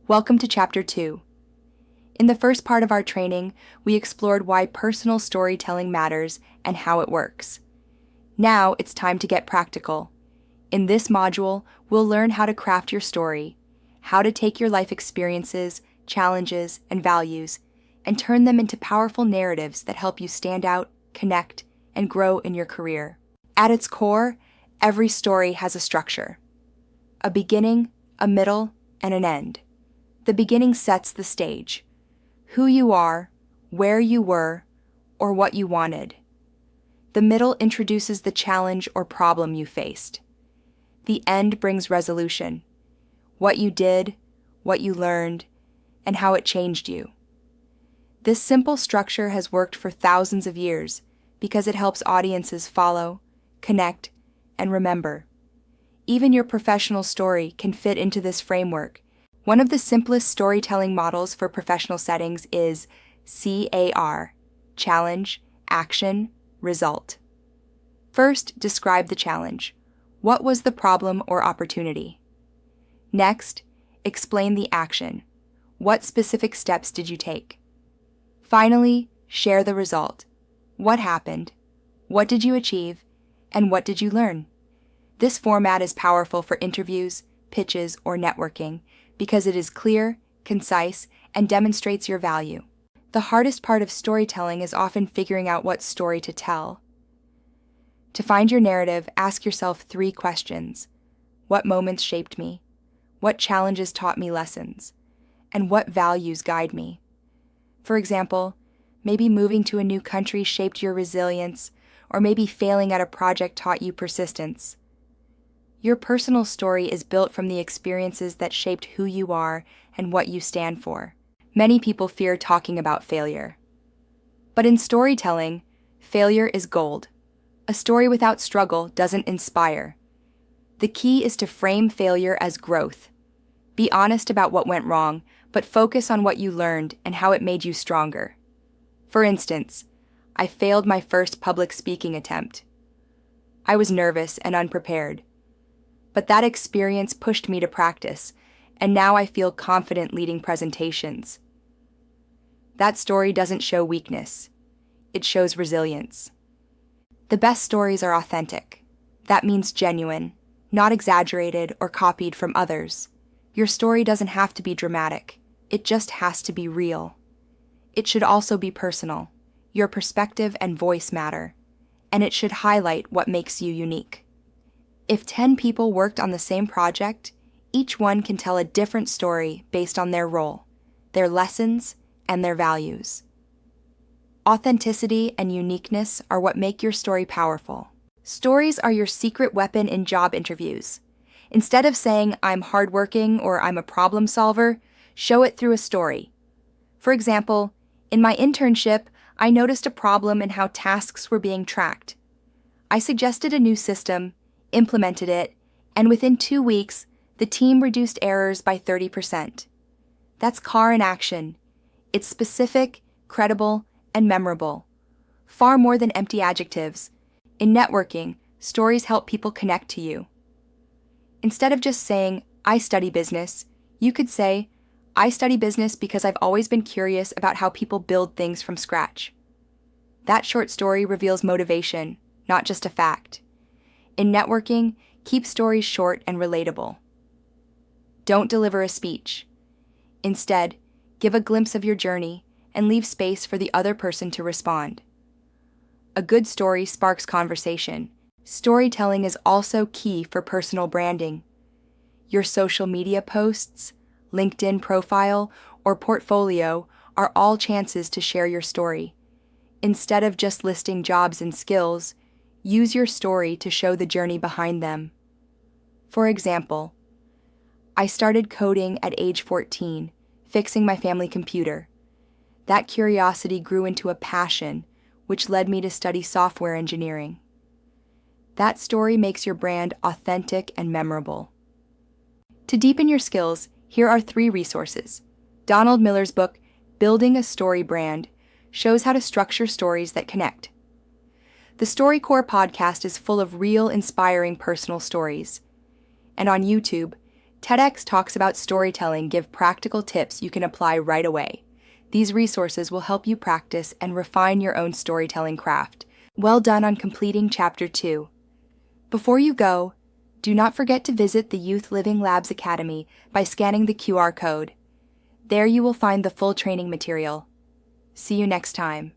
Welcome to Chapter 2. In the first part of our training, we explored why personal storytelling matters and how it works. Now it's time to get practical. In this module, we'll learn how to craft your story, how to take your life experiences, challenges, and values, and turn them into powerful narratives that help you stand out, connect, and grow in your career. At its core, every story has a structure. A beginning, a middle, and an end. The beginning sets the stage. Who you are, where you were, or what you wanted. The middle introduces the challenge or problem you faced. The end brings resolution. What you did, what you learned, and how it changed you. This simple structure has worked for thousands of years because it helps audiences follow, connect, and remember. Even your professional story can fit into this framework. One of the simplest storytelling models for professional settings is CAR, challenge, action, result. First, describe the challenge. What was the problem or opportunity? Next, explain the action. What specific steps did you take? Finally, share the result. What happened? What did you achieve? And what did you learn? This format is powerful for interviews, pitches, or networking because it is clear, concise, and demonstrates your value. The hardest part of storytelling is often figuring out what story to tell. To find your narrative, ask yourself 3 questions. What moments shaped me? What challenges taught me lessons? And what values guide me? For example, maybe moving to a new country shaped your resilience, or maybe failing at a project taught you persistence. Your personal story is built from the experiences that shaped who you are and what you stand for. Many people fear talking about failure. But in storytelling, failure is gold. A story without struggle doesn't inspire. The key is to frame failure as growth. Be honest about what went wrong, but focus on what you learned and how it made you stronger. For instance, I failed my first public speaking attempt. I was nervous and unprepared. But that experience pushed me to practice, and now I feel confident leading presentations. That story doesn't show weakness. It shows resilience. The best stories are authentic. That means genuine, not exaggerated or copied from others. Your story doesn't have to be dramatic. It just has to be real. It should also be personal. Your perspective and voice matter, and it should highlight what makes you unique. If 10 people worked on the same project, each one can tell a different story based on their role, their lessons, and their values. Authenticity and uniqueness are what make your story powerful. Stories are your secret weapon in job interviews. Instead of saying, "I'm hardworking" or "I'm a problem solver," show it through a story. For example, in my internship, I noticed a problem in how tasks were being tracked. I suggested a new system, implemented it, and within 2 weeks, the team reduced errors by 30%. That's CAR in action. It's specific, credible, and memorable. Far more than empty adjectives. In networking, stories help people connect to you. Instead of just saying, "I study business," you could say, "I study business because I've always been curious about how people build things from scratch." That short story reveals motivation, not just a fact. In networking, keep stories short and relatable. Don't deliver a speech. Instead, give a glimpse of your journey and leave space for the other person to respond. A good story sparks conversation. Storytelling is also key for personal branding. Your social media posts, LinkedIn profile, or portfolio are all chances to share your story. Instead of just listing jobs and skills, use your story to show the journey behind them. For example, I started coding at age 14, fixing my family computer. That curiosity grew into a passion, which led me to study software engineering. That story makes your brand authentic and memorable. To deepen your skills, here are 3 resources. Donald Miller's book, Building a Story Brand, shows how to structure stories that connect. The StoryCorps podcast is full of real, inspiring personal stories. And on YouTube, TEDx talks about storytelling give practical tips you can apply right away. These resources will help you practice and refine your own storytelling craft. Well done on completing Chapter 2. Before you go, do not forget to visit the Youth Living Labs Academy by scanning the QR code. There you will find the full training material. See you next time.